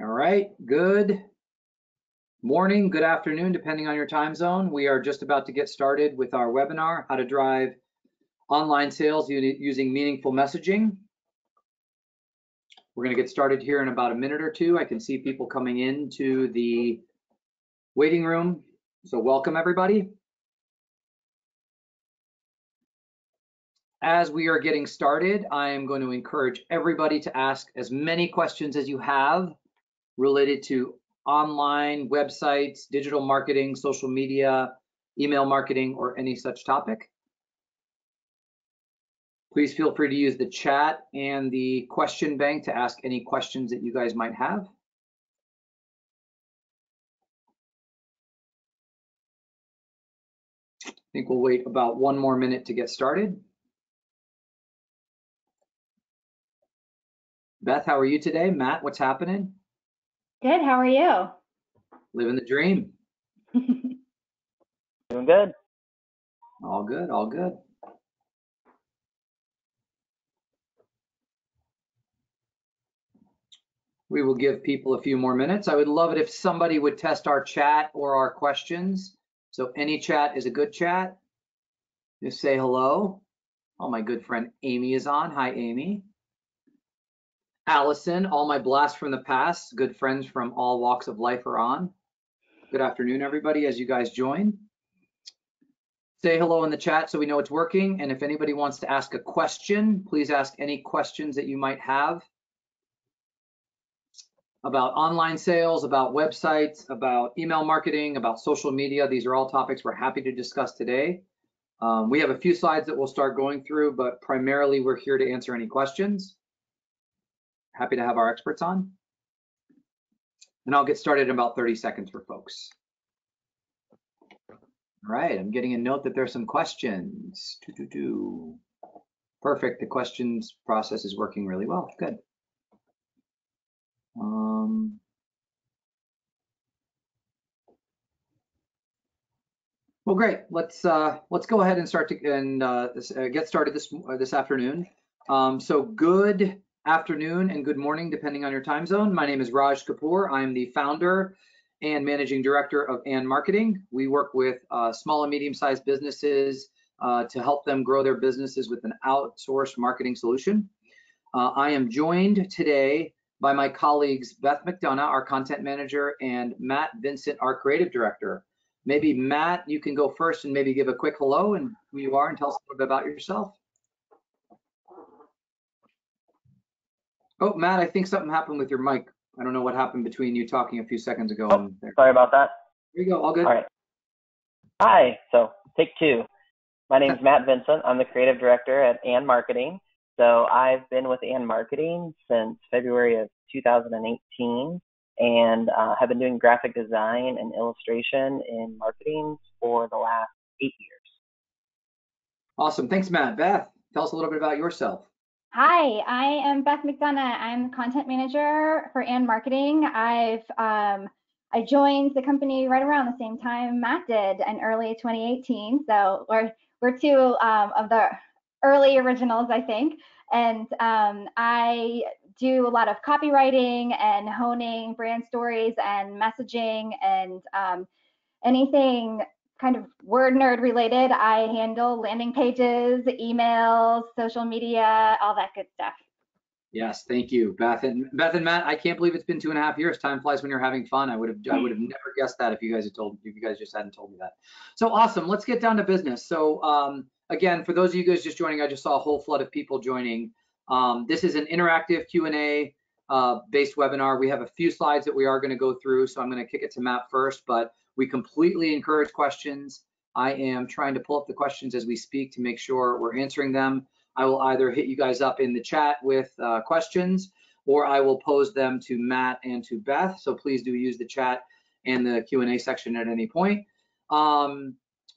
All right, good morning, good afternoon, depending on your time zone. We are just about to get started with our webinar, How to Drive Online Sales Using Meaningful Messaging. We're going to get started here in about a minute or two. I can see people coming into the waiting room. So welcome, everybody. As we are getting started, I am going to encourage everybody to ask as many questions as you have related to online websites, digital marketing, social media, email marketing, or any such topic. Please feel free to use the chat and the question bank to ask any questions that you guys might have. I think we'll wait about one more minute to get started. Beth, how are you today? Matt, what's happening? Good, how are you? Living the dream. Doing good. All good, all good. We will give people a few more minutes. I would love it if somebody would test our chat or our questions. So any chat is a good chat. Just say hello. Oh, my good friend Amy is on. Hi, Amy. Allison, all my blasts from the past, good friends from all walks of life are on. Good afternoon, everybody, as you guys join. Say hello in the chat so we know it's working. And if anybody wants to ask a question, please ask any questions that you might have about online sales, about websites, about email marketing, about social media. These are all topics we're happy to discuss today. We have a few slides that we'll start going through, but primarily we're here to answer any questions. Happy to have our experts on. And I'll get started in about 30 seconds for folks. All right, I'm getting a note that there's some questions. Perfect, the questions process is working really well, good. Well, great. Let's go ahead and start to get started this afternoon. So good afternoon and good morning, depending on your time zone. My name is Raj Kapoor. I'm the founder and managing director of And Marketing. We work with small and medium-sized businesses to help them grow their businesses with an outsourced marketing solution. I am joined today by my colleagues Beth McDonough, our content manager, and Matt Vincent, our creative director. Maybe Matt, you can go first and maybe give a quick hello and who you are and tell us a little bit about yourself. Oh, Matt, I think something happened with your mic. I don't know what happened between you talking a few seconds ago. Oh, sorry about that. There you go, all good. All right. Hi, so take two. My name is Matt Vincent. I'm the creative director at And Marketing. So I've been with And Marketing since February of 2018 and have been doing graphic design and illustration in marketing for the last 8 years. Awesome, thanks, Matt. Beth, tell us a little bit about yourself. Hi, I am Beth McDonough. I'm the content manager for And Marketing. I joined the company right around the same time Matt did in early 2018. So we're two of the early originals, I think. And I do a lot of copywriting and honing brand stories and messaging and anything kind of word nerd related. I handle landing pages, emails, social media, all that good stuff. Yes, thank you, Beth and Matt. I can't believe it's been 2.5 years. Time flies when you're having fun. I would have never guessed that if you guys just hadn't told me that. So awesome. Let's get down to business. So again, for those of you guys just joining, I just saw a whole flood of people joining. This is an interactive Q&A based webinar. We have a few slides that we are going to go through, so I'm going to kick it to Matt first, but we completely encourage questions. I am trying to pull up the questions as we speak to make sure we're answering them. I will either hit you guys up in the chat with questions, or I will pose them to Matt and to Beth. So please do use the chat and the Q&A section at any point.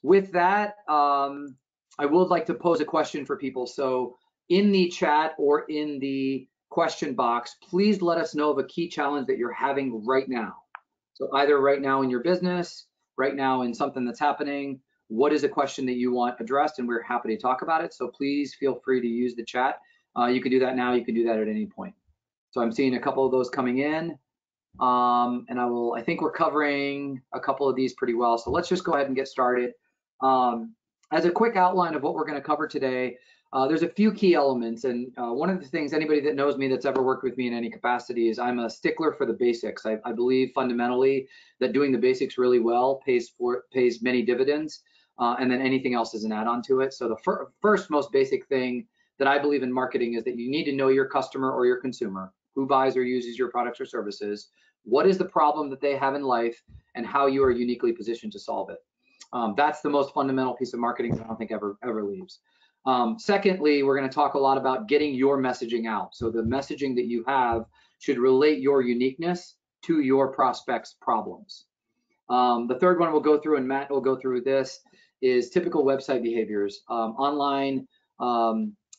With that, I would like to pose a question for people. So in the chat or in the question box, please let us know of a key challenge that you're having right now. So either right now in your business, right now in something that's happening, what is a question that you want addressed, and we're happy to talk about it. So please feel free to use the chat. You can do that now, you can do that at any point. So I'm seeing a couple of those coming in. And I think we're covering a couple of these pretty well. So let's just go ahead and get started. As a quick outline of what we're going to cover today, there's a few key elements. And one of the things, anybody that knows me that's ever worked with me in any capacity, is I'm a stickler for the basics. I believe fundamentally that doing the basics really well pays many dividends. And then anything else is an add-on to it. So the first most basic thing that I believe in marketing is that you need to know your customer or your consumer, who buys or uses your products or services, what is the problem that they have in life, and how you are uniquely positioned to solve it. That's the most fundamental piece of marketing that I don't think ever leaves. Secondly, we're going to talk a lot about getting your messaging out. So the messaging that you have should relate your uniqueness to your prospects' problems. The third one we'll go through, and Matt will go through this, is typical website behaviors. Online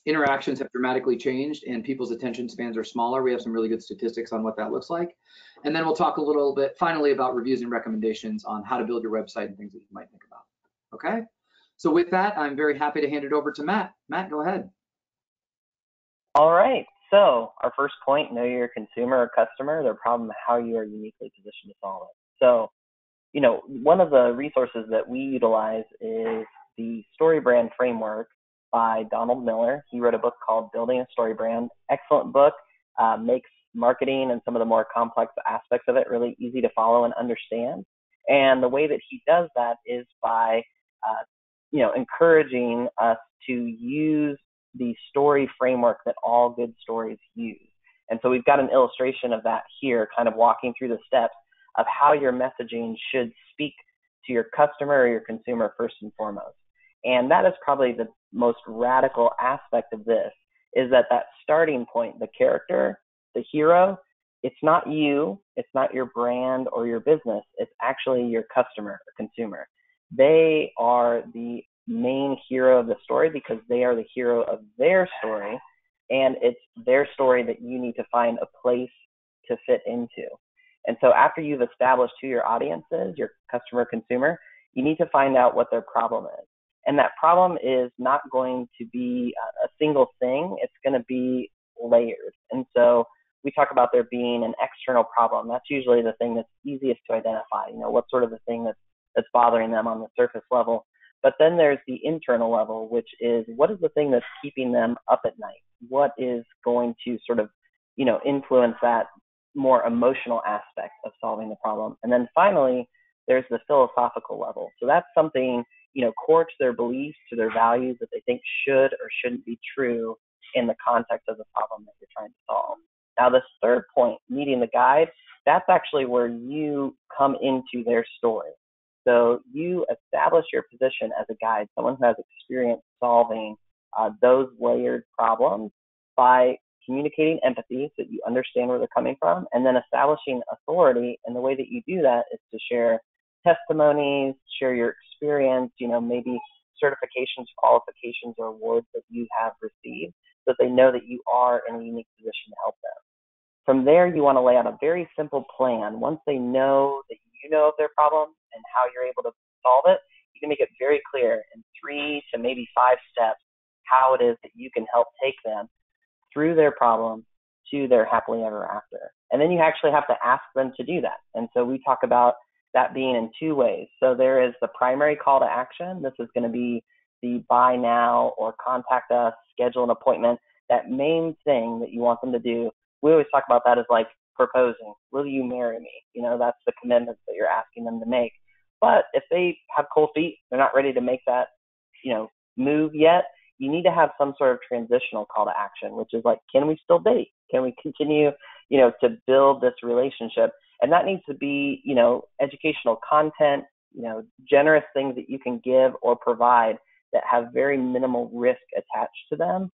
interactions have dramatically changed and people's attention spans are smaller. We have some really good statistics on what that looks like. And then we'll talk a little bit finally about reviews and recommendations on how to build your website and things that you might think about. Okay, so with that, I'm very happy to hand it over to Matt. Matt, go ahead. All right, so our first point, know your consumer or customer, their problem, how you are uniquely positioned to solve it. So, you know, one of the resources that we utilize is the StoryBrand framework by Donald Miller. He wrote a book called Building a Story Brand. Excellent book, makes marketing and some of the more complex aspects of it really easy to follow and understand. And the way that he does that is by, you know, encouraging us to use the story framework that all good stories use. And so we've got an illustration of that here, kind of walking through the steps of how your messaging should speak to your customer or your consumer first and foremost. And that is probably the most radical aspect of this, is that starting point, the character, the hero, it's not you, it's not your brand or your business, it's actually your customer or consumer. They are the main hero of the story because they are the hero of their story, and it's their story that you need to find a place to fit into. And so after you've established who your audience is, your customer, consumer, you need to find out what their problem is. And that problem is not going to be a single thing. It's going to be layered. And so we talk about there being an external problem. That's usually the thing that's easiest to identify. You know, what's sort of the thing that's bothering them on the surface level. But then there's the internal level, which is what is the thing that's keeping them up at night? What is going to sort of, you know, influence that more emotional aspect of solving the problem? And then finally, there's the philosophical level. So that's something, you know, core to their beliefs, to their values that they think should or shouldn't be true in the context of the problem that you're trying to solve. Now, this third point, meeting the guide, that's actually where you come into their story. So you establish your position as a guide, someone who has experience solving those layered problems by communicating empathy so that you understand where they're coming from, and then establishing authority. And the way that you do that is to share testimonies, share your experience, you know, maybe certifications, qualifications, or awards that you have received so that they know that you are in a unique position to help them. From there, you want to lay out a very simple plan. Once they know that you know of their problem and how you're able to solve it, you can make it very clear in 3 to maybe 5 steps how it is that you can help take them through their problem to their happily ever after. And then you actually have to ask them to do that. And so we talk about that being in 2 ways. So there is the primary call to action. This is going to be the buy now or contact us, schedule an appointment. That main thing that you want them to do, we always talk about that as like proposing. Will you marry me? You know, that's the commitment that you're asking them to make. But if they have cold feet, they're not ready to make that, you know, move yet, you need to have some sort of transitional call to action, which is like, can we still date? Can we continue, you know, to build this relationship? And that needs to be, you know, educational content, you know, generous things that you can give or provide that have very minimal risk attached to them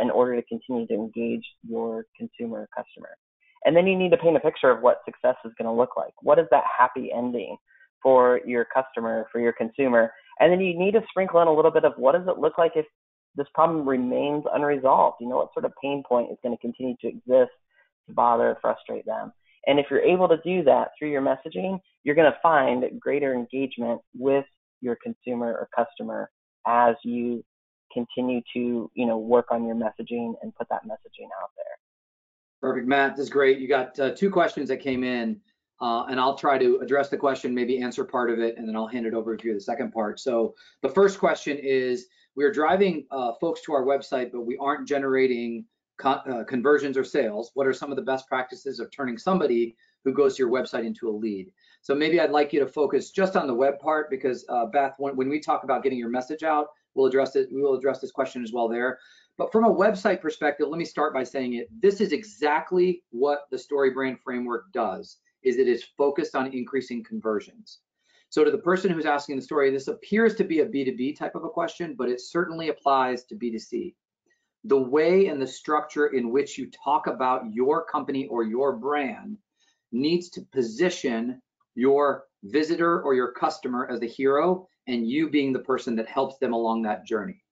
in order to continue to engage your consumer or customer. And then you need to paint a picture of what success is going to look like. What is that happy ending for your customer, for your consumer? And then you need to sprinkle in a little bit of what does it look like if this problem remains unresolved? You know, what sort of pain point is going to continue to exist to bother or frustrate them? And if you're able to do that through your messaging, you're going to find greater engagement with your consumer or customer as you continue to, you know, work on your messaging and put that messaging out there. Perfect, Matt. This is great. You got 2 questions that came in. and I'll try to address the question, maybe answer part of it, and then I'll hand it over to you the second part. So the first question is, we're driving folks to our website, but we aren't generating conversions or sales. What are some of the best practices of turning somebody who goes to your website into a lead? So maybe I'd like you to focus just on the web part, because Beth, when we talk about getting your message out, we'll address it. We will address this question as well there. But from a website perspective, let me start by saying it. This is exactly what the StoryBrand framework does, is it is focused on increasing conversions. So to the person who's asking the story, this appears to be a B2B type of a question, but it certainly applies to B2C. The way and the structure in which you talk about your company or your brand needs to position your visitor or your customer as the hero, and you being the person that helps them along that journey.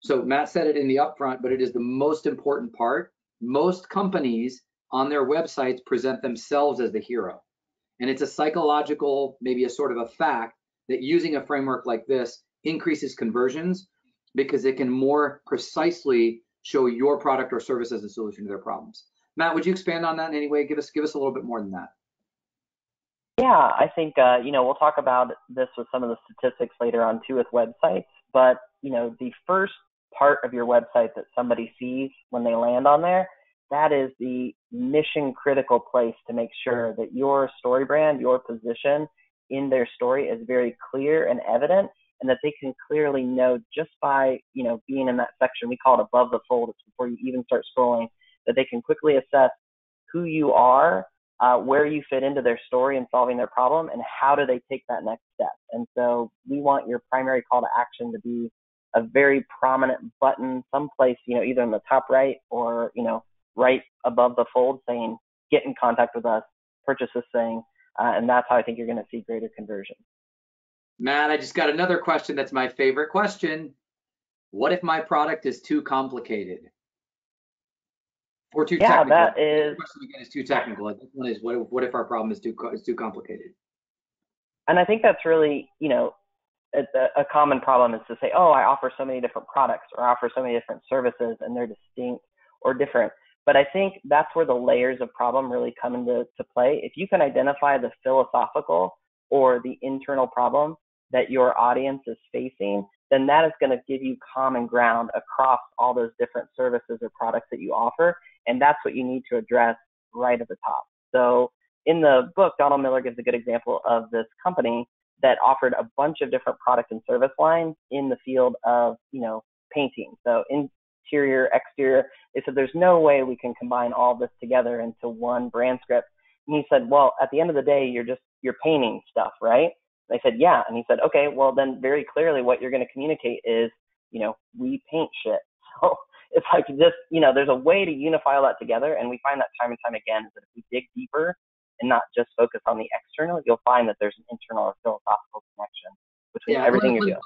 So Matt said it in the upfront, but it is the most important part. Most companies on their websites present themselves as the hero. And it's a psychological, maybe a sort of a fact, that using a framework like this increases conversions because it can more precisely show your product or service as a solution to their problems. Matt, would you expand on that in any way? Give us a little bit more than that. Yeah, I think, we'll talk about this with some of the statistics later on too with websites, but, the first part of your website that somebody sees when they land on there, that is the mission critical place to make sure that your story brand, your position in their story is very clear and evident, and that they can clearly know just by, being in that section, we call it above the fold, it's before you even start scrolling, that they can quickly assess who you are, where you fit into their story and solving their problem, and how do they take that next step. And so we want your primary call to action to be a very prominent button someplace, either in the top right or, right above the fold saying, get in contact with us, purchase this thing. And that's how I think you're going to see greater conversion. Matt, I just got another question that's my favorite question. What if my product is too complicated? Or too technical? That is. The question again is too technical. This one is, what if our problem is too complicated? And I think that's really, a common problem is to say, oh, I offer so many different products or offer so many different services and they're distinct or different. But I think that's where the layers of problem really come into play. If you can identify the philosophical or the internal problem that your audience is facing, then that is going to give you common ground across all those different services or products that you offer. And that's what you need to address right at the top. So in the book, Donald Miller gives a good example of this company that offered a bunch of different product and service lines in the field of, painting. So interior, exterior, they said, there's no way we can combine all this together into one brand script. And he said, well, at the end of the day, you're painting stuff, right? They said, yeah. And he said, okay, well then very clearly what you're going to communicate is, we paint shit. So it's like this, there's a way to unify all that together. And we find that time and time again, is that if we dig deeper and not just focus on the external, you'll find that there's an internal or philosophical connection between everything you're doing.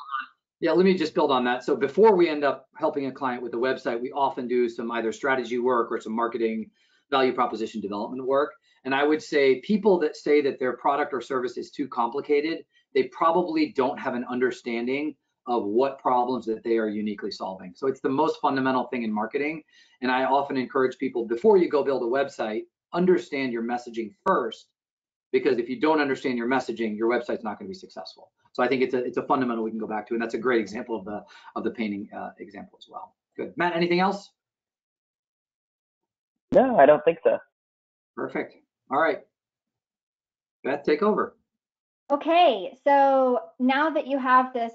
Yeah, let me just build on that. So before we end up helping a client with the website, we often do some either strategy work or some marketing value proposition development work. And I would say people that say that their product or service is too complicated, they probably don't have an understanding of what problems that they are uniquely solving. So it's the most fundamental thing in marketing. And I often encourage people, before you go build a website, understand your messaging first, because if you don't understand your messaging, your website's not going to be successful. So I think it's a fundamental we can go back to, and that's a great example of the painting example as well. Good. Matt, anything else? No, I don't think so. Perfect. All right. Beth, take over. Okay, so now that you have this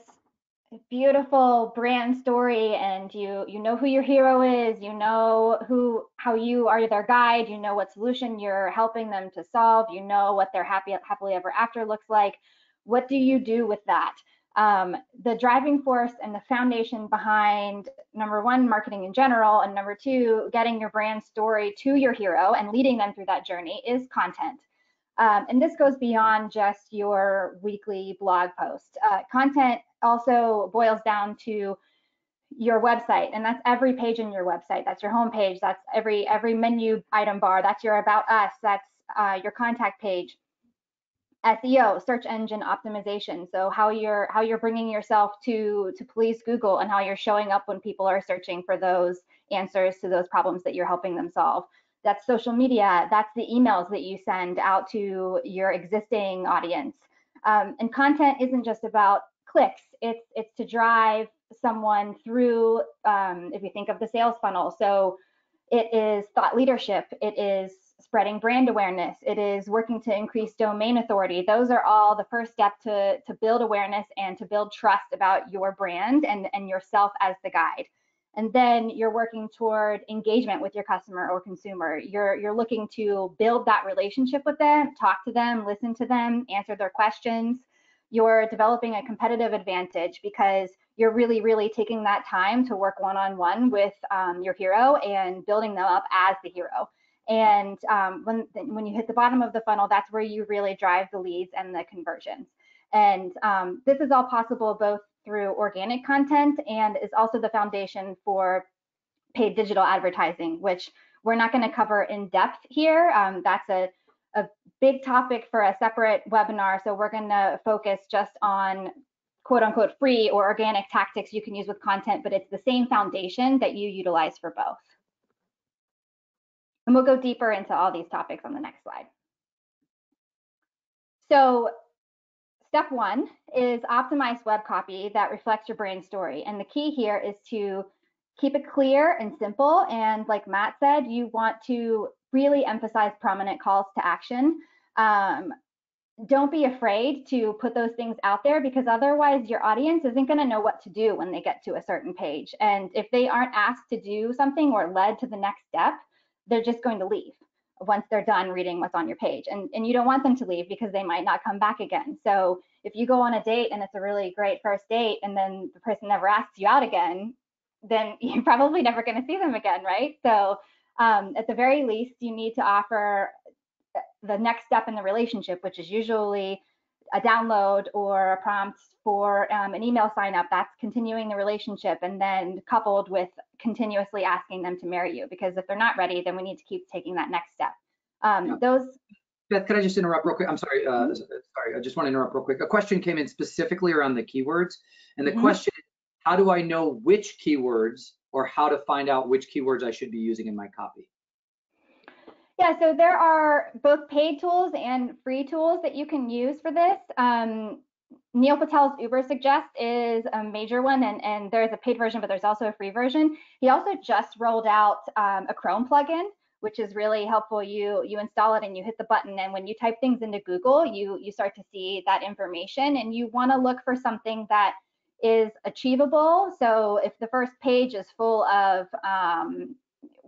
beautiful brand story and you know who your hero is, you know how you are their guide, you know what solution you're helping them to solve, you know what their happily ever after looks like, what do you do with that? The driving force and the foundation behind, number one, marketing in general, and number two, getting your brand story to your hero and leading them through that journey is content. And this goes beyond just your weekly blog post. Content also boils down to your website, and that's every page in your website. That's your homepage. That's every menu item bar. That's your About Us. That's your contact page. SEO, search engine optimization. So how you're bringing yourself to please Google, and how you're showing up when people are searching for those answers to those problems that you're helping them solve. that's social media, that's the emails that you send out to your existing audience. And content isn't just about clicks, it's to drive someone through, if you think of the sales funnel. So it is thought leadership, it is spreading brand awareness, it is working to increase domain authority. Those are all the first step to build awareness and to build trust about your brand and yourself as the guide. And then you're working toward engagement with your customer or consumer. You're looking to build that relationship with them, talk to them, listen to them, answer their questions. You're developing a competitive advantage because you're really, really taking that time to work one-on-one with your hero and building them up as the hero. And when you hit the bottom of the funnel, that's where you really drive the leads and the conversions. And this is all possible both through organic content and is also the foundation for paid digital advertising, which we're not going to cover in depth here. That's a big topic for a separate webinar. So we're going to focus just on quote unquote free or organic tactics you can use with content, but it's the same foundation that you utilize for both. And we'll go deeper into all these topics on the next slide. So step one is optimize web copy that reflects your brand story. And the key here is to keep it clear and simple. And like Matt said, you want to really emphasize prominent calls to action. Don't be afraid to put those things out there because otherwise your audience isn't going to know what to do when they get to a certain page. And if they aren't asked to do something or led to the next step, they're just going to leave once they're done reading what's on your page. And you don't want them to leave because they might not come back again. So if you go on a date and it's a really great first date and then the person never asks you out again, then you're probably never going to see them again, right? So at the very least, you need to offer the next step in the relationship, which is usually a download or a prompt for an email sign up. That's continuing the relationship, and then coupled with continuously asking them to marry you, because if they're not ready, then we need to keep taking that next step. Beth, could I just interrupt real quick? I'm sorry. Sorry, I just want to interrupt real quick. A question came in specifically around the keywords, and the question is, how do I know which keywords or how to find out which keywords I should be using in my copy? Yeah, so there are both paid tools and free tools that you can use for this. Neil Patel's Ubersuggest is a major one, and there's a paid version, but there's also a free version. He also just rolled out a Chrome plugin, which is really helpful. You install it and you hit the button, and when you type things into Google, you start to see that information, and you want to look for something that is achievable. So if the first page is full of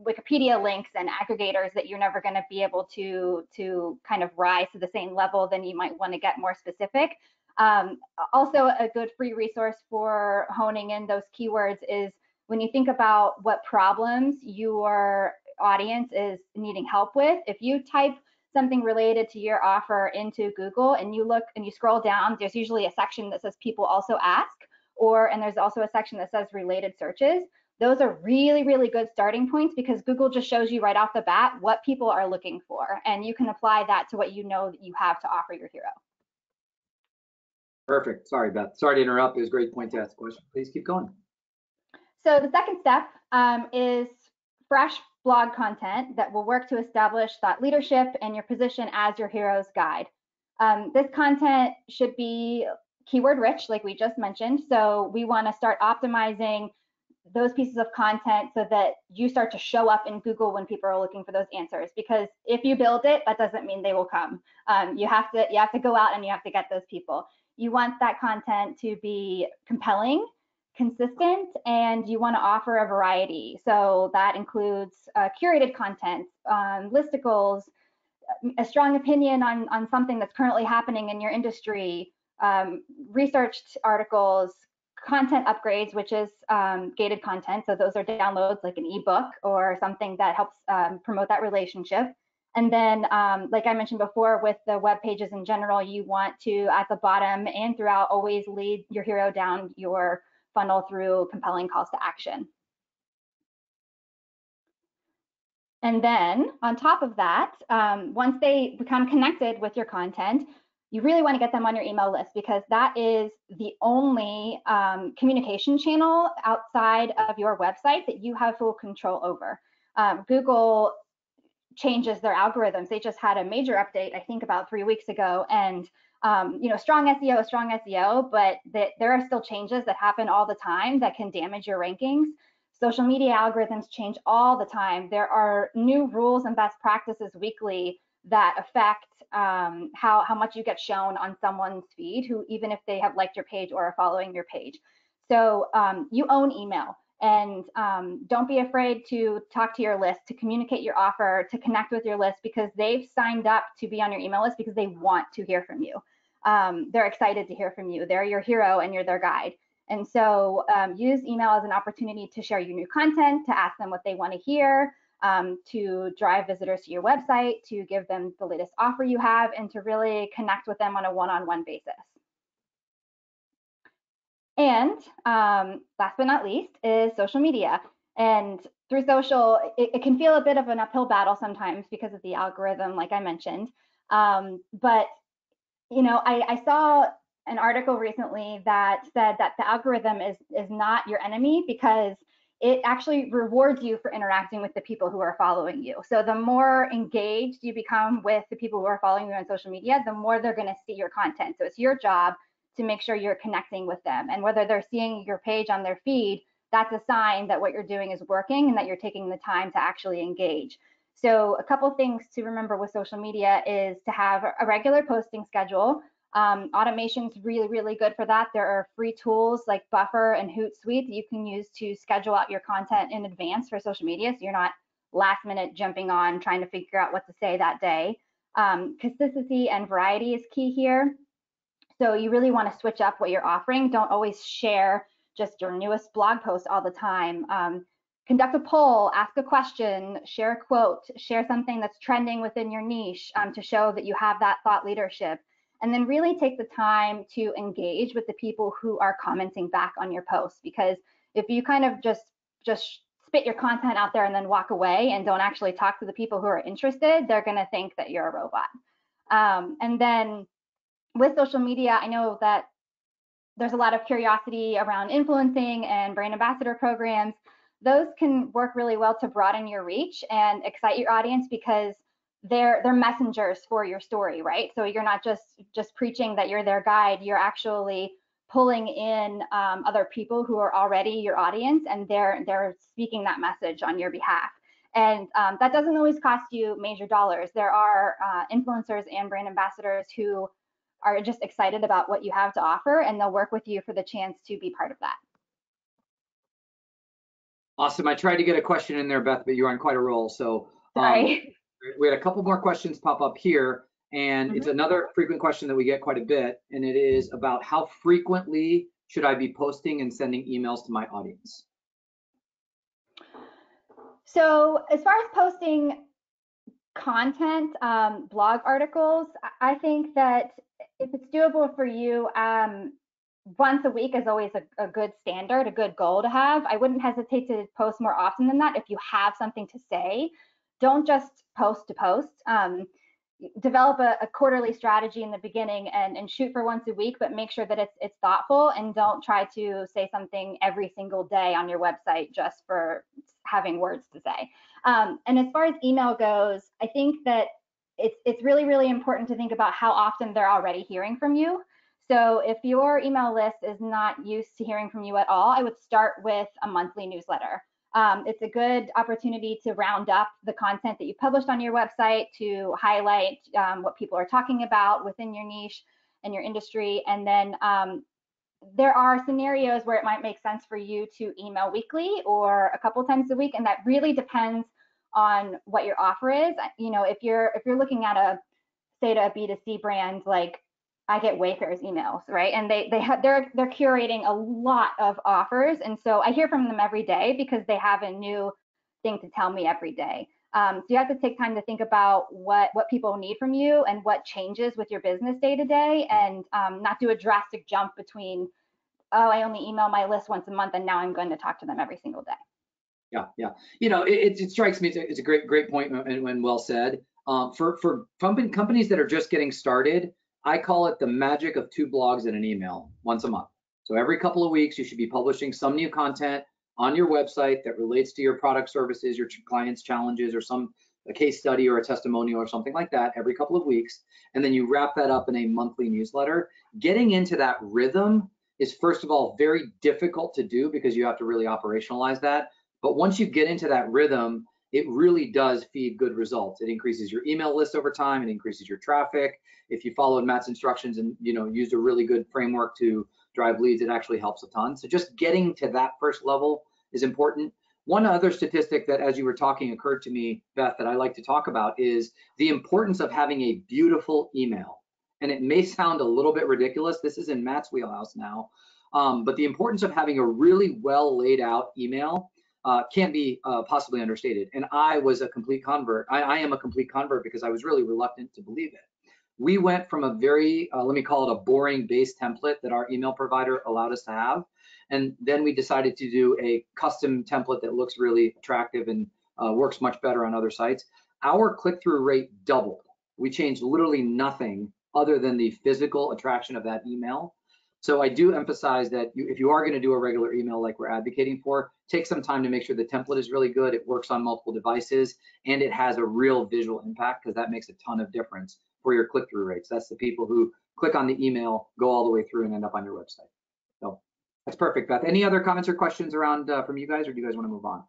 Wikipedia links and aggregators that you're never going to be able to kind of rise to the same level, then you might want to get more specific. Also, a good free resource for honing in those keywords is when you think about what problems your audience is needing help with. If you type something related to your offer into Google and you look and you scroll down, there's usually a section that says people also ask, and there's also a section that says related searches. Those are really, really good starting points because Google just shows you right off the bat what people are looking for, and you can apply that to what you know that you have to offer your hero. Perfect. Sorry, Beth. Sorry to interrupt. It was a great point to ask a question. Please keep going. So the second step is fresh blog content that will work to establish thought leadership and your position as your hero's guide. This content should be keyword rich, like we just mentioned. So we want to start optimizing those pieces of content so that you start to show up in Google when people are looking for those answers. Because if you build it, that doesn't mean they will come. You have to go out and you have to get those people. You want that content to be compelling, consistent, and you want to offer a variety. So that includes curated content, listicles, a strong opinion on something that's currently happening in your industry, researched articles, content upgrades, which is gated content. So those are downloads like an ebook or something that helps promote that relationship. And then, like I mentioned before, with the web pages in general, you want to, at the bottom and throughout, always lead your hero down your funnel through compelling calls to action. And then on top of that, once they become connected with your content, you really want to get them on your email list because that is the only communication channel outside of your website that you have full control over. Google changes their algorithms. They just had a major update, I think about 3 weeks ago, and strong SEO, but there are still changes that happen all the time that can damage your rankings. Social media algorithms change all the time. There are new rules and best practices weekly that affect how much you get shown on someone's feed, who, even if they have liked your page or are following your page. So you own email, and don't be afraid to talk to your list, to communicate your offer, to connect with your list, because they've signed up to be on your email list because they want to hear from you. They're excited to hear from you. They're your hero and you're their guide. And so use email as an opportunity to share your new content, to ask them what they want to hear, to drive visitors to your website, to give them the latest offer you have, and to really connect with them on a one-on-one basis. And last but not least is social media. And through social, it can feel a bit of an uphill battle sometimes because of the algorithm, like I mentioned. But I saw an article recently that said that the algorithm is not your enemy, because it actually rewards you for interacting with the people who are following you. So the more engaged you become with the people who are following you on social media, the more they're going to see your content. So it's your job to make sure you're connecting with them. And whether they're seeing your page on their feed, that's a sign that what you're doing is working and that you're taking the time to actually engage. So a couple things to remember with social media is to have a regular posting schedule. Automation's really, really good for that. There are free tools like Buffer and Hootsuite that you can use to schedule out your content in advance for social media, so you're not last minute jumping on trying to figure out what to say that day. Consistency and variety is key here. So you really want to switch up what you're offering. Don't always share just your newest blog post all the time. Conduct a poll, ask a question, share a quote, share something that's trending within your niche to show that you have that thought leadership. And then really take the time to engage with the people who are commenting back on your posts, because if you kind of just spit your content out there and then walk away and don't actually talk to the people who are interested, they're going to think that you're a robot. And then with social media, I know that there's a lot of curiosity around influencing and brand ambassador programs. Those can work really well to broaden your reach and excite your audience, because they're messengers for your story, right? So you're not just preaching that you're their guide, you're actually pulling in other people who are already your audience, and they're speaking that message on your behalf. And that doesn't always cost you major dollars. There are influencers and brand ambassadors who are just excited about what you have to offer, and they'll work with you for the chance to be part of that. Awesome. I tried to get a question in there, Beth, but you're on quite a roll. So sorry. We had a couple more questions pop up here, and it's another frequent question that we get quite a bit, and it is about how frequently should I be posting and sending emails to my audience? So as far as posting content, blog articles, I think that if it's doable for you, once a week is always a good standard, a good goal to have. I wouldn't hesitate to post more often than that if you have something to say. Don't just post to post. Develop a quarterly strategy in the beginning and shoot for once a week, but make sure that it's thoughtful, and don't try to say something every single day on your website just for having words to say. And as far as email goes, I think that it's really, really important to think about how often they're already hearing from you. So if your email list is not used to hearing from you at all, I would start with a monthly newsletter. It's a good opportunity to round up the content that you published on your website, to highlight what people are talking about within your niche and your industry. And then there are scenarios where it might make sense for you to email weekly or a couple times a week, and that really depends on what your offer is. If you're looking at a B2C brand, like I get Wayfair's emails, right? And they're curating a lot of offers, and so I hear from them every day because they have a new thing to tell me every day. So you have to take time to think about what people need from you and what changes with your business day to day, and not do a drastic jump between, oh, I only email my list once a month and now I'm going to talk to them every single day. Yeah. It strikes me, it's a great point and well said. For companies that are just getting started, I call it the magic of 2 blogs and an email once a month. So every couple of weeks, you should be publishing some new content on your website that relates to your product, services, your clients' challenges, or some a case study or a testimonial or something like that every couple of weeks, and then you wrap that up in a monthly newsletter. Getting into that rhythm is, first of all, very difficult to do because you have to really operationalize that. But once you get into that rhythm, it really does feed good results. It increases your email list over time. It increases your traffic. If you followed Matt's instructions and used a really good framework to drive leads, it actually helps a ton. So just getting to that first level is important. One other statistic that, as you were talking, occurred to me, Beth, that I like to talk about is the importance of having a beautiful email. And it may sound a little bit ridiculous. This is in Matt's wheelhouse now. But the importance of having a really well laid out email can't be possibly understated. And I was a complete convert. I am a complete convert because I was really reluctant to believe it. We went from a very, let me call it a boring base template that our email provider allowed us to have. And then we decided to do a custom template that looks really attractive and works much better on other sites. Our click-through rate doubled. We changed literally nothing other than the physical attraction of that email. So I do emphasize that if you are going to do a regular email like we're advocating for, take some time to make sure the template is really good, it works on multiple devices, and it has a real visual impact, because that makes a ton of difference for your click-through rates. That's the people who click on the email, go all the way through, and end up on your website. So that's perfect, Beth. Any other comments or questions around from you guys, or do you guys want to move on?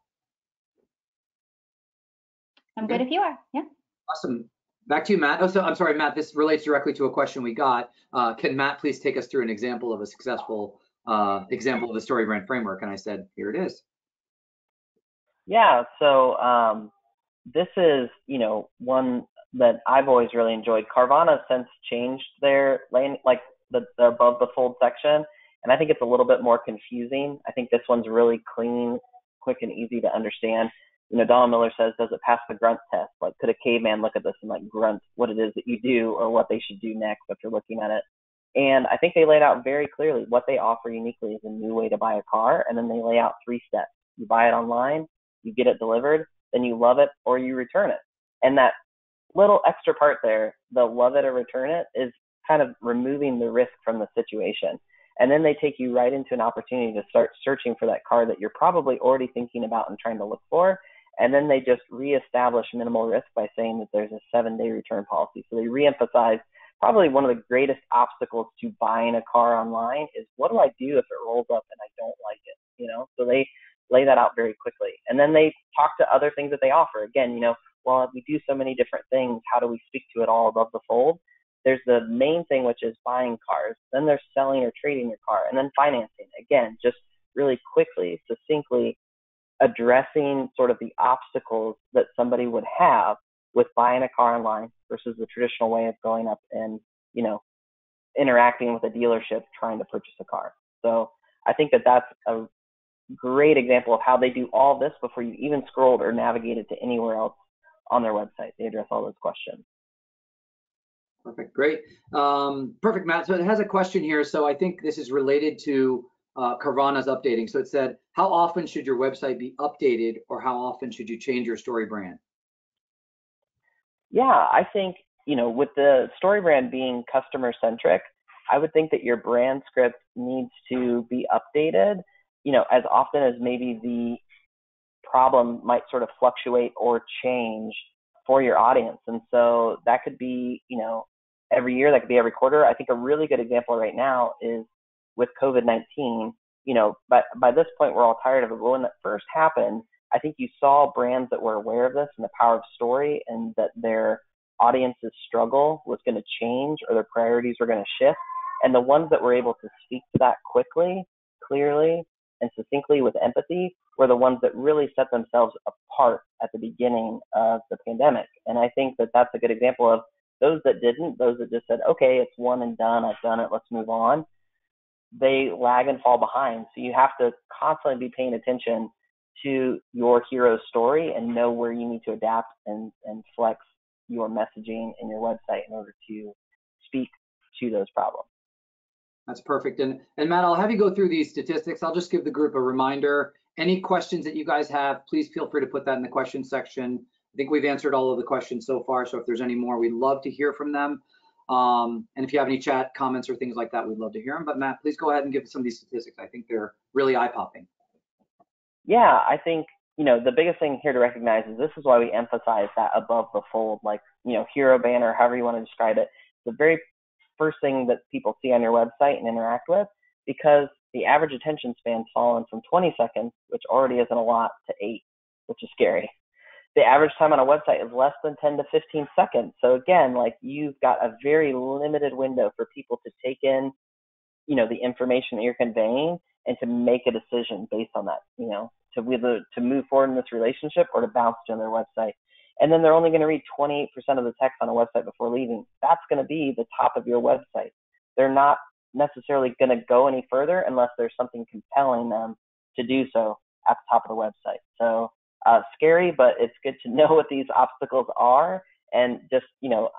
I'm good if you are. Yeah. Awesome. Back to you, Matt. Oh, so I'm sorry, Matt, this relates directly to a question we got. Can Matt please take us through an example of a successful example of the StoryBrand framework? And I said, here it is. Yeah, so this is, one that I've always really enjoyed. Carvana has since changed their lane, like the above the fold section, and I think it's a little bit more confusing. I think this one's really clean, quick, and easy to understand. Donald Miller says, does it pass the grunt test? Like, could a caveman look at this and like grunt what it is that you do or what they should do next after looking at it? And I think they laid out very clearly what they offer uniquely is a new way to buy a car. And then they lay out 3 steps. You buy it online, you get it delivered, then you love it or you return it. And that little extra part there, the love it or return it, is kind of removing the risk from the situation. And then they take you right into an opportunity to start searching for that car that you're probably already thinking about and trying to look for. And then they just reestablish minimal risk by saying that there's a 7-day return policy. So they reemphasize probably one of the greatest obstacles to buying a car online is, what do I do if it rolls up and I don't like it? So they lay that out very quickly. And then they talk to other things that they offer. Again, well, we do so many different things. How do we speak to it all above the fold? There's the main thing, which is buying cars. Then there's selling or trading your car. And then financing. Again, just really quickly, succinctly addressing sort of the obstacles that somebody would have with buying a car online versus the traditional way of going up and, interacting with a dealership trying to purchase a car. So I think that that's a great example of how they do all this before you even scrolled or navigated to anywhere else on their website. They address all those questions. Perfect, great. Perfect, Matt. So it has a question here. So I think this is related to Carvana's updating. So it said, how often should your website be updated, or how often should you change your story brand? Yeah, I think, with the story brand being customer centric, I would think that your brand script needs to be updated, as often as maybe the problem might sort of fluctuate or change for your audience. And so that could be, every year, that could be every quarter. I think a really good example right now is with COVID-19, but by this point, we're all tired of it. But when that first happened, I think you saw brands that were aware of this and the power of story, and that their audience's struggle was going to change or their priorities were going to shift. And the ones that were able to speak to that quickly, clearly, and succinctly with empathy were the ones that really set themselves apart at the beginning of the pandemic. And I think that that's a good example of those that didn't, those that just said, okay, it's one and done, I've done it, let's move on. They lag and fall behind. So you have to constantly be paying attention to your hero's story and know where you need to adapt and flex your messaging and your website in order to speak to those problems. That's perfect. And Matt, I'll have you go through these statistics. I'll just give the group a reminder. Any questions that you guys have, please feel free to put that in the question section. I think we've answered all of the questions so far. So if there's any more, we'd love to hear from them. And if you have any chat comments or things like that, we'd love to hear them. But Matt, please go ahead and give some of these statistics. I think they're really eye-popping. Yeah, I think the biggest thing here to recognize is this is why we emphasize that above the fold, like, hero banner, however you want to describe it. The very first thing that people see on your website and interact with, because the average attention span's fallen from 20 seconds, which already isn't a lot, to 8, which is scary. The average time on a website is less than 10 to 15 seconds. So again, like, you've got a very limited window for people to take in, the information that you're conveying and to make a decision based on that, to whether to move forward in this relationship or to bounce to their website. And then they're only going to read 28% of the text on a website before leaving. That's going to be the top of your website. They're not necessarily going to go any further unless there's something compelling them to do so at the top of the website. So scary, but it's good to know what these obstacles are and just,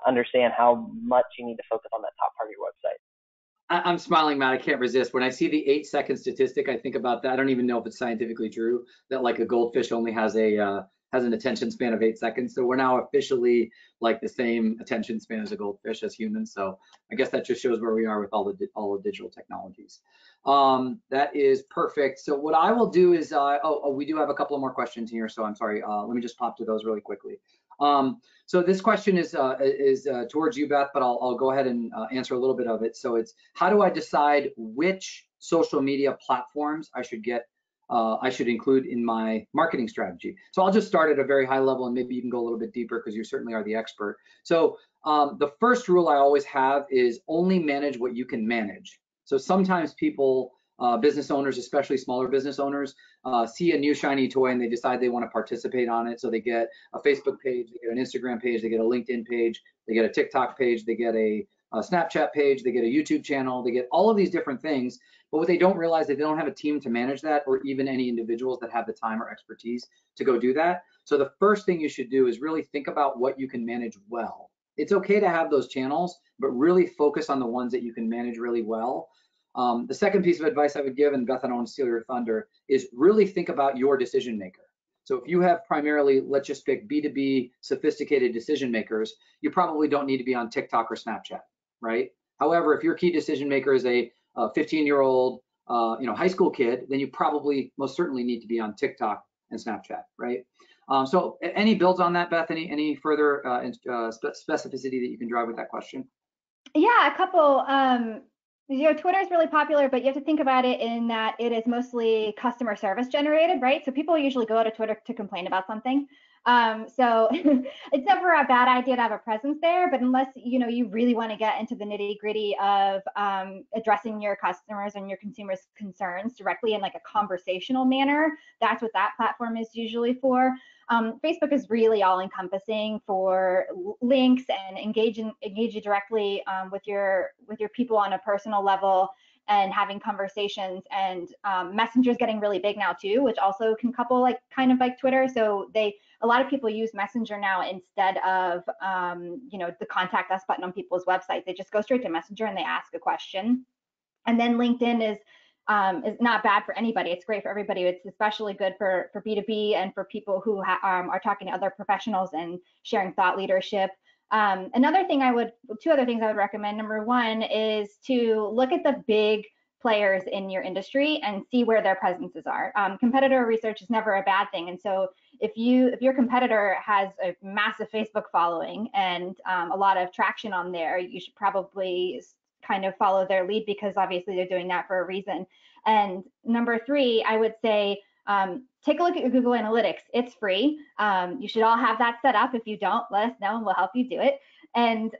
understand how much you need to focus on that top part of your website. I'm smiling, Matt. I can't resist. When I see the 8-second statistic, I think about that. I don't even know if it's scientifically true that like a goldfish only has an attention span of 8 seconds. So we're now officially like the same attention span as a goldfish as humans. So I guess that just shows where we are with all the digital technologies. That is perfect. So what I will do is, we do have a couple of more questions here. So I'm sorry. Let me just pop to those really quickly. So this question is towards you, Beth, but I'll go ahead and answer a little bit of it. So it's, how do I decide which social media platforms I should include in my marketing strategy? So I'll just start at a very high level, and maybe you can go a little bit deeper because you certainly are the expert. So the first rule I always have is only manage what you can manage. So sometimes people, business owners, especially smaller business owners, see a new shiny toy and they decide they want to participate on it. So they get a Facebook page, they get an Instagram page, they get a LinkedIn page, they get a TikTok page, they get a Snapchat page, they get a YouTube channel, they get all of these different things. But what they don't realize is they don't have a team to manage that, or even any individuals that have the time or expertise to go do that. So the first thing you should do is really think about what you can manage well. It's okay to have those channels, but really focus on the ones that you can manage really well. The second piece of advice I would give, and Beth, I don't want to steal your thunder, is really think about your decision maker. So if you have primarily, let's just pick B2B sophisticated decision makers, you probably don't need to be on TikTok or Snapchat, right? However, if your key decision maker is a 15-year-old high school kid, then you probably most certainly need to be on TikTok and Snapchat, right? So any builds on that, Beth? Any further specificity that you can drive with that question? Yeah, a couple. Twitter is really popular, but you have to think about it in that it is mostly customer service generated, right? So people usually go to Twitter to complain about something. So it's never a bad idea to have a presence there, but unless you really want to get into the nitty-gritty of addressing your customers and your consumers' concerns directly in like a conversational manner, that's what that platform is usually for. Facebook is really all-encompassing for links and engage you directly with your people on a personal level and having conversations. And Messenger's getting really big now too, which also can couple kind of like Twitter. So a lot of people use Messenger now instead of the contact us button on people's websites. They just go straight to Messenger and they ask a question. And then LinkedIn is not bad for anybody. It's great for everybody. It's especially good for B2B and for people who are talking to other professionals and sharing thought leadership. Two other things I would recommend. Number one is to look at the big players in your industry and see where their presences are. Competitor research is never a bad thing. And so if your competitor has a massive Facebook following and a lot of traction on there, you should probably kind of follow their lead, because obviously they're doing that for a reason. And number three, I would say, take a look at your Google Analytics. It's free. You should all have that set up. If you don't, let us know and we'll help you do it. And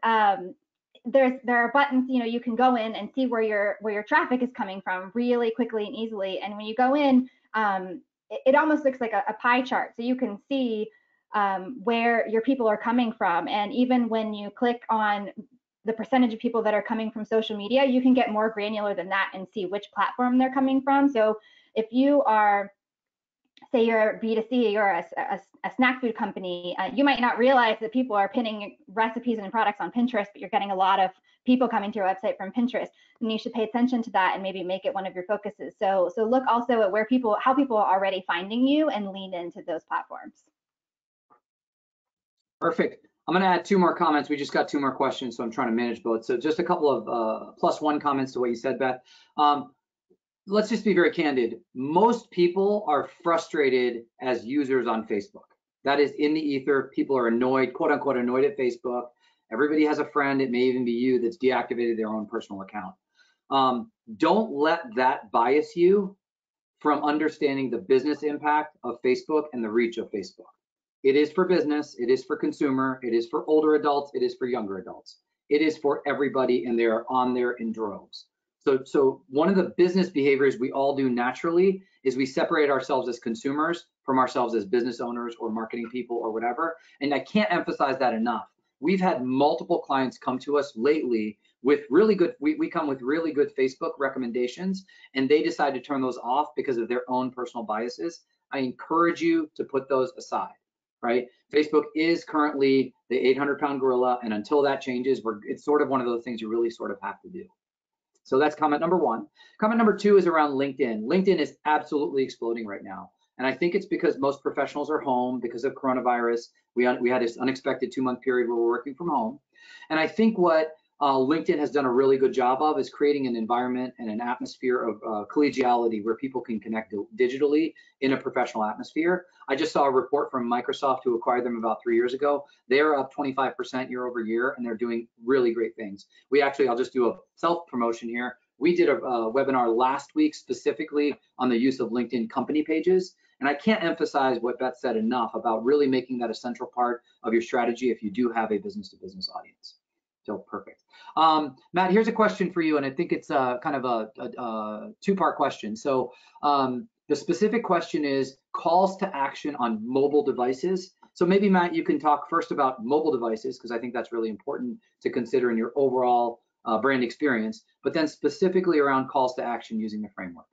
there are buttons, you can go in and see where your traffic is coming from really quickly and easily. And when you go in, it almost looks like a pie chart. So you can see where your people are coming from. And even when you click on the percentage of people that are coming from social media, you can get more granular than that and see which platform they're coming from. So if you are, say you're B2C, you're a snack food company, you might not realize that people are pinning recipes and products on Pinterest, but you're getting a lot of people coming to your website from Pinterest. And you should pay attention to that and maybe make it one of your focuses. So look also at how people are already finding you and lean into those platforms. Perfect. I'm going to add 2 more comments. We just got 2 more questions, so I'm trying to manage both. So just a couple of +1 comments to what you said, Beth. let's just be very candid. Most people are frustrated as users on Facebook. That is in the ether. People are annoyed, quote unquote, annoyed at Facebook. Everybody has a friend, it may even be you, that's deactivated their own personal account. Don't let that bias you from understanding the business impact of Facebook and the reach of Facebook. It is for business, it is for consumer, it is for older adults, it is for younger adults. It is for everybody, and they're on there in droves. So one of the business behaviors we all do naturally is we separate ourselves as consumers from ourselves as business owners or marketing people or whatever. And I can't emphasize that enough. We've had multiple clients come to us lately with really good, we come with really good Facebook recommendations, and they decide to turn those off because of their own personal biases. I encourage you to put those aside, right? Facebook is currently the 800-pound gorilla, and until that changes, it's sort of one of those things you really sort of have to do. So that's comment number one. Comment number two is around LinkedIn. LinkedIn is absolutely exploding right now. And I think it's because most professionals are home because of coronavirus. We had this unexpected 2-month period where we're working from home. And I think what LinkedIn has done a really good job of is creating an environment and an atmosphere of collegiality where people can connect digitally in a professional atmosphere. I just saw a report from Microsoft, who acquired them about 3 years ago. They're up 25% year over year, and they're doing really great things. We actually, I'll just do a self-promotion here. We did a webinar last week specifically on the use of LinkedIn company pages. And I can't emphasize what Beth said enough about really making that a central part of your strategy if you do have a business-to-business audience. So perfect. Matt, here's a question for you, and I think it's kind of a two-part question. So the specific question is calls to action on mobile devices. So maybe, Matt, you can talk first about mobile devices, because I think that's really important to consider in your overall brand experience, but then specifically around calls to action using the framework.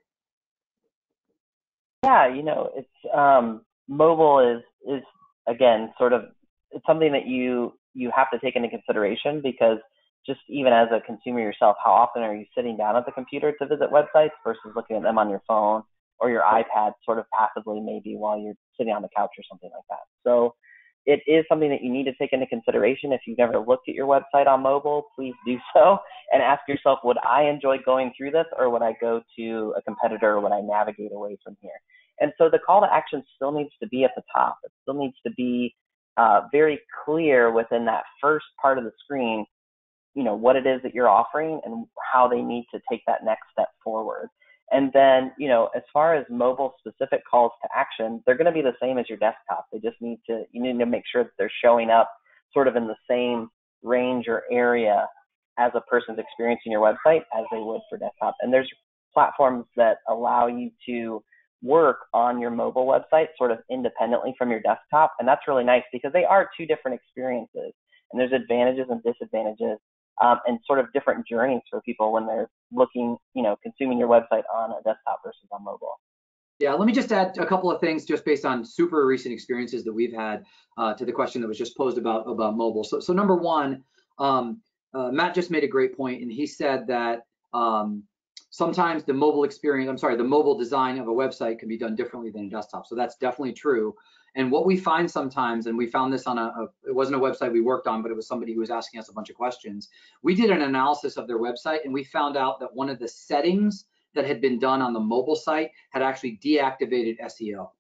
Yeah, it's mobile is again sort of, it's something that you have to take into consideration, because just even as a consumer yourself, how often are you sitting down at the computer to visit websites versus looking at them on your phone or your iPad sort of passively, maybe while you're sitting on the couch or something like that. So it is something that you need to take into consideration. If you've never looked at your website on mobile, please do so and ask yourself, would I enjoy going through this, or would I go to a competitor, or would I navigate away from here? And so the call to action still needs to be at the top. It still needs to be very clear within that first part of the screen, what it is that you're offering and how they need to take that next step forward. And then, as far as mobile specific calls to action, they're going to be the same as your desktop. You need to make sure that they're showing up sort of in the same range or area as a person's experiencing your website as they would for desktop. And there's platforms that allow you to work on your mobile website sort of independently from your desktop. And that's really nice, because they are two different experiences, and there's advantages and disadvantages and sort of different journeys for people when they're looking, consuming your website on a desktop versus on mobile. Yeah, let me just add a couple of things just based on super recent experiences that we've had to the question that was just posed about mobile. So number one, Matt just made a great point, and he said that sometimes the mobile design of a website can be done differently than a desktop. So that's definitely true. And what we find sometimes, and we found this on it wasn't a website we worked on, but it was somebody who was asking us a bunch of questions. We did an analysis of their website, and we found out that one of the settings that had been done on the mobile site had actually deactivated SEO.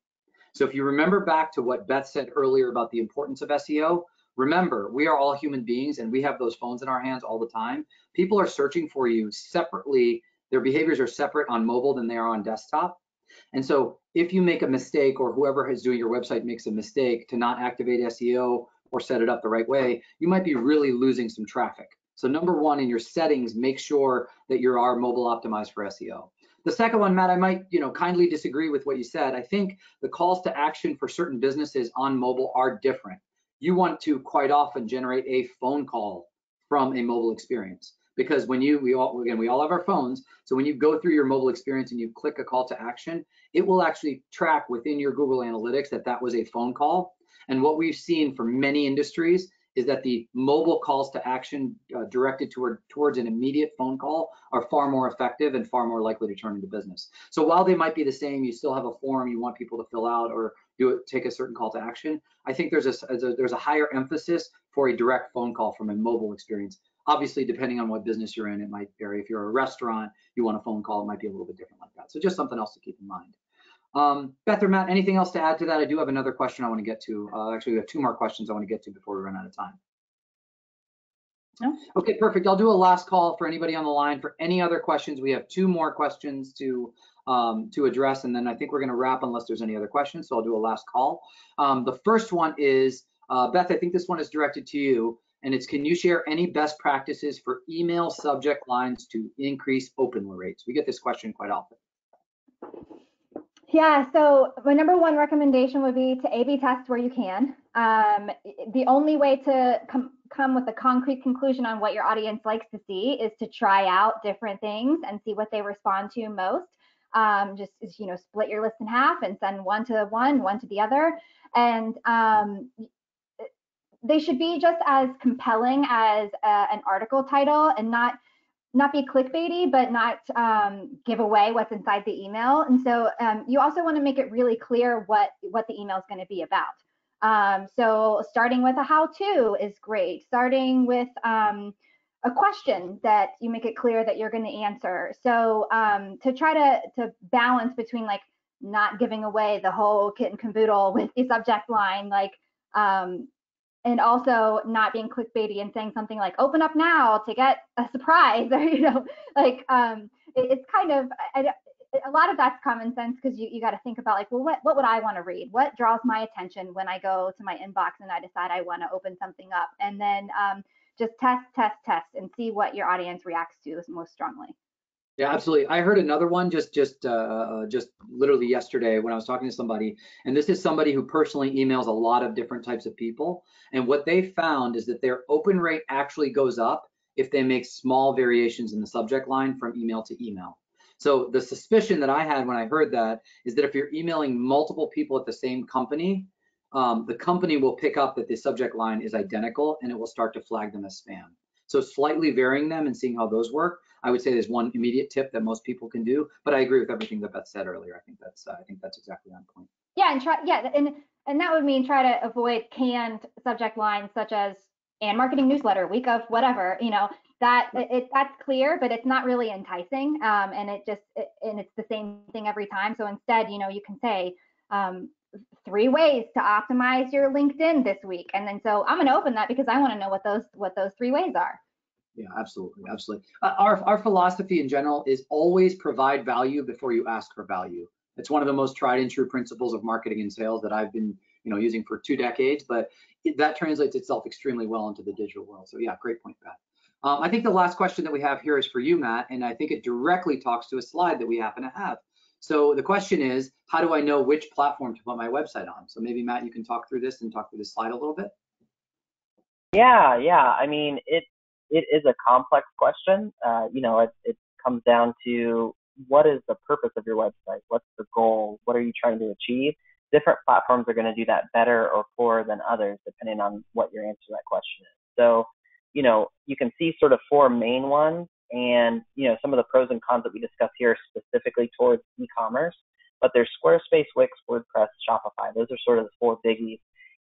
So if you remember back to what Beth said earlier about the importance of SEO, remember, we are all human beings, and we have those phones in our hands all the time. People are searching for you separately. Their behaviors are separate on mobile than they are on desktop. And so if you make a mistake, or whoever is doing your website makes a mistake to not activate SEO or set it up the right way, you might be really losing some traffic. So number one, in your settings, make sure that you are mobile optimized for SEO. The second one, Matt, I might kindly disagree with what you said. I think the calls to action for certain businesses on mobile are different. You want to quite often generate a phone call from a mobile experience, because when we all have our phones. So when you go through your mobile experience and you click a call to action, it will actually track within your Google Analytics that was a phone call. And what we've seen for many industries is that the mobile calls to action directed towards an immediate phone call are far more effective and far more likely to turn into business. So while they might be the same, you still have a form you want people to fill out or take a certain call to action. I think there's a higher emphasis for a direct phone call from a mobile experience Obviously, depending on what business you're in, it might vary. If you're a restaurant, you want a phone call, it might be a little bit different like that. So just something else to keep in mind. Beth or Matt, anything else to add to that? I do have another question I want to get to. Actually, we have 2 more questions I want to get to before we run out of time. No. Okay, perfect. I'll do a last call for anybody on the line for any other questions. We have 2 more questions to address, and then I think we're going to wrap unless there's any other questions. So I'll do a last call. The first one is, Beth, I think this one is directed to you, and it's, can you share any best practices for email subject lines to increase open rates? We get this question quite often. Yeah, so my number 1 recommendation would be to A/B test where you can. The only way to come with a concrete conclusion on what your audience likes to see is to try out different things and see what they respond to most. Just, you know, split your list in half and send one to one, one to the other. And they should be just as compelling as an article title, and not be clickbaity, but not give away what's inside the email. And so you also want to make it really clear what the email is going to be about. So starting with a how-to is great. Starting with a question that you make it clear that you're going to answer. So to try to balance between like not giving away the whole kit and caboodle with the subject line, like and also not being clickbaity and saying something like "open up now to get a surprise," or you know, like it's kind of a lot of that's common sense, because you got to think about like, well, what would I want to read? What draws my attention when I go to my inbox and I decide I want to open something up? And then just test, and see what your audience reacts to most strongly. Yeah, absolutely. I heard another one just literally yesterday when I was talking to somebody, and this is somebody who personally emails a lot of different types of people. And what they found is that their open rate actually goes up if they make small variations in the subject line from email to email. So the suspicion that I had when I heard that is that if you're emailing multiple people at the same company, the company will pick up that the subject line is identical, and it will start to flag them as spam. So slightly varying them and seeing how those work, I would say there's one immediate tip that most people can do. But I agree with everything that Beth said earlier. I think that's exactly on point. Yeah, and that would mean try to avoid canned subject lines such as "and marketing newsletter week of whatever." You know, that's clear, but it's not really enticing, and it's the same thing every time. So instead, you know, you can say 3 ways to optimize your LinkedIn this week, and then so I'm going to open that because I want to know what those 3 ways are. Yeah, absolutely. Our philosophy in general is always provide value before you ask for value. It's one of the most tried and true principles of marketing and sales that I've been, you know, using for 2 decades, but that translates itself extremely well into the digital world. So yeah, great point, Pat. I think the last question that we have here is for you, Matt, and I think it directly talks to a slide that we happen to have. So the question is, how do I know which platform to put my website on? So maybe Matt, you can talk through this and talk through this slide a little bit. Yeah. I mean, it is a complex question. You know, it comes down to what is the purpose of your website? What's the goal? What are you trying to achieve? Different platforms are going to do that better or poorer than others, depending on what your answer to that question is. So, you know, you can see sort of 4 main ones, and, you know, some of the pros and cons that we discuss here are specifically towards e-commerce, but there's Squarespace, Wix, WordPress, Shopify. Those are sort of the 4 biggies.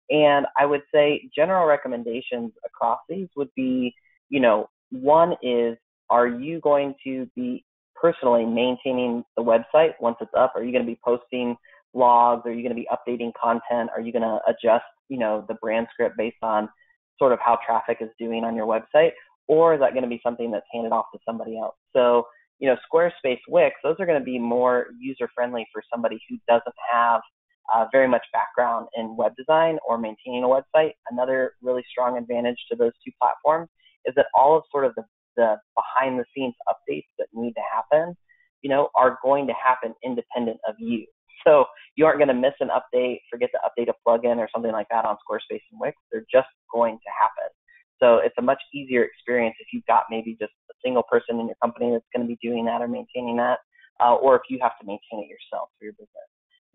And I would say general recommendations across these would be, you know, one is, are you going to be personally maintaining the website once it's up? Are you going to be posting blogs? Are you going to be updating content? Are you going to adjust, you know, the brand script based on sort of how traffic is doing on your website? Or is that going to be something that's handed off to somebody else? So, you know, Squarespace, Wix, those are going to be more user-friendly for somebody who doesn't have very much background in web design or maintaining a website. Another really strong advantage to those 2 platforms is that all of sort of the behind the scenes updates that need to happen, you know, are going to happen independent of you. So you aren't going to miss an update, forget to update a plugin or something like that on Squarespace and Wix. They're just going to happen. So it's a much easier experience if you've got maybe just a single person in your company that's going to be doing that or maintaining that, or if you have to maintain it yourself for your business.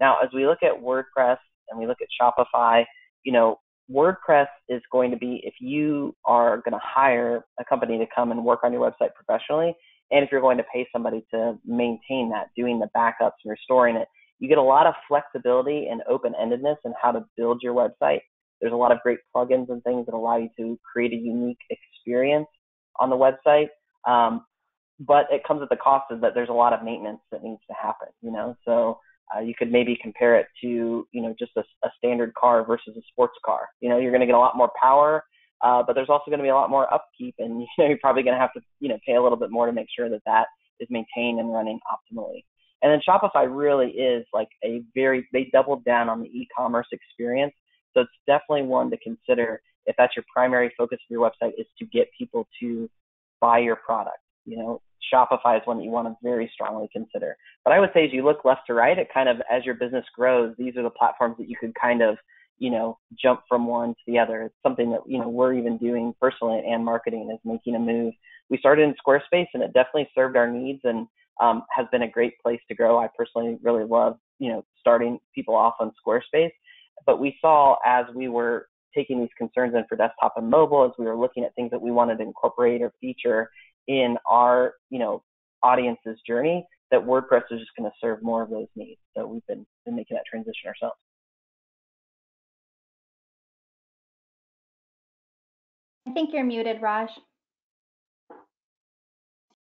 Now, as we look at WordPress and we look at Shopify, you know, WordPress is going to be, if you are going to hire a company to come and work on your website professionally, and if you're going to pay somebody to maintain that, doing the backups and restoring it, you get a lot of flexibility and open-endedness in how to build your website. There's a lot of great plugins and things that allow you to create a unique experience on the website. But it comes at the cost of that there's a lot of maintenance that needs to happen, you know? So you could maybe compare it to, you know, just a standard car versus a sports car. You know, you're going to get a lot more power, but there's also going to be a lot more upkeep, and, you know, you're probably going to have to, you know, pay a little bit more to make sure that that is maintained and running optimally. And then Shopify really is like they doubled down on the e-commerce experience. So it's definitely one to consider if that's your primary focus of your website, is to get people to buy your product. You know, Shopify is one that you want to very strongly consider. But I would say as you look left to right, it kind of, as your business grows, these are the platforms that you could kind of, you know, jump from one to the other. It's something that, you know, we're even doing personally at And Marketing, is making a move. We started in Squarespace, and it definitely served our needs and has been a great place to grow. I personally really love, you know, starting people off on Squarespace. But we saw, as we were taking these concerns in for desktop and mobile, as we were looking at things that we wanted to incorporate or feature in our, you know, audience's journey, that WordPress is just going to serve more of those needs. So we've been making that transition ourselves. I think you're muted, Raj.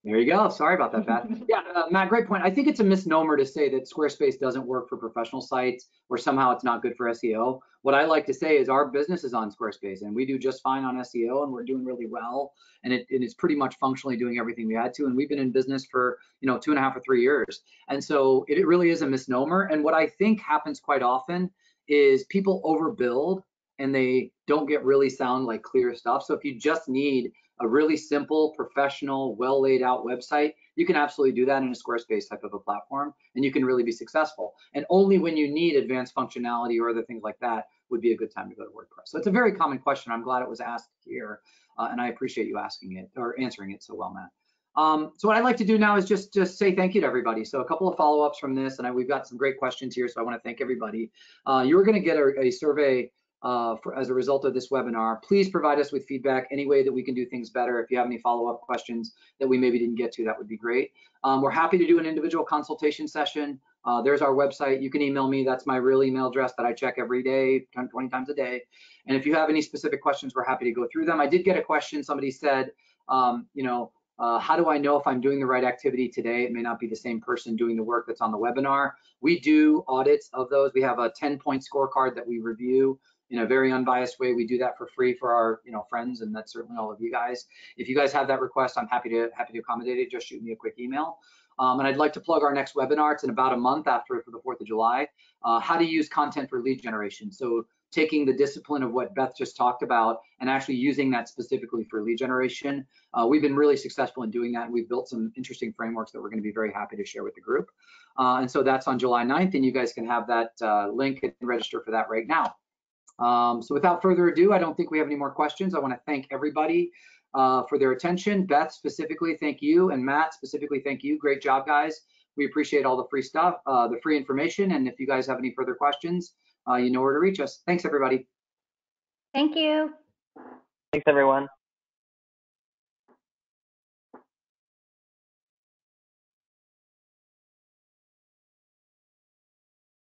There you go. Sorry about that, Beth. Yeah, Matt, great point. I think it's a misnomer to say that Squarespace doesn't work for professional sites or somehow it's not good for SEO. What I like to say is our business is on Squarespace, and we do just fine on SEO, and we're doing really well. And it's pretty much functionally doing everything we had to. And we've been in business for, you know, 2.5 or 3 years. And so it really is a misnomer. And what I think happens quite often is people overbuild and they don't get really sound like clear stuff. So if you just need a really simple, professional, well laid out website, you can absolutely do that in a Squarespace type of a platform, and you can really be successful. And only when you need advanced functionality or other things like that would be a good time to go to WordPress. So it's a very common question. I'm glad it was asked here, and I appreciate you asking it or answering it so well, Matt. So what I'd like to do now is just say thank you to everybody. So a couple of follow-ups from this, and we've got some great questions here, so I want to thank everybody. You're going to get a survey as a result of this webinar. Please provide us with feedback, any way that we can do things better. If you have any follow-up questions that we maybe didn't get to, that would be great. We're happy to do an individual consultation session. There's our website. You can email me. That's my real email address that I check every day, 20 times a day. And if you have any specific questions, we're happy to go through them. I did get a question. Somebody said, you know, how do I know if I'm doing the right activity today? It may not be the same person doing the work that's on the webinar. We do audits of those. We have a 10-point scorecard that we review in a very unbiased way. We do that for free for our, you know, friends, and that's certainly all of you guys. If you guys have that request, I'm happy to accommodate it. Just shoot me a quick email. And I'd like to plug our next webinar. It's in about a month after for the 4th of July. How to use content for lead generation. So taking the discipline of what Beth just talked about and actually using that specifically for lead generation. We've been really successful in doing that. We've built some interesting frameworks that we're going to be very happy to share with the group. And so that's on July 9th, and you guys can have that link and register for that right now. So without further ado, I don't think we have any more questions. I want to thank everybody for their attention. Beth, specifically, thank you. And Matt, specifically, thank you. Great job, guys. We appreciate all the free stuff, the free information. And if you guys have any further questions, you know where to reach us. Thanks, everybody. Thank you. Thanks, everyone.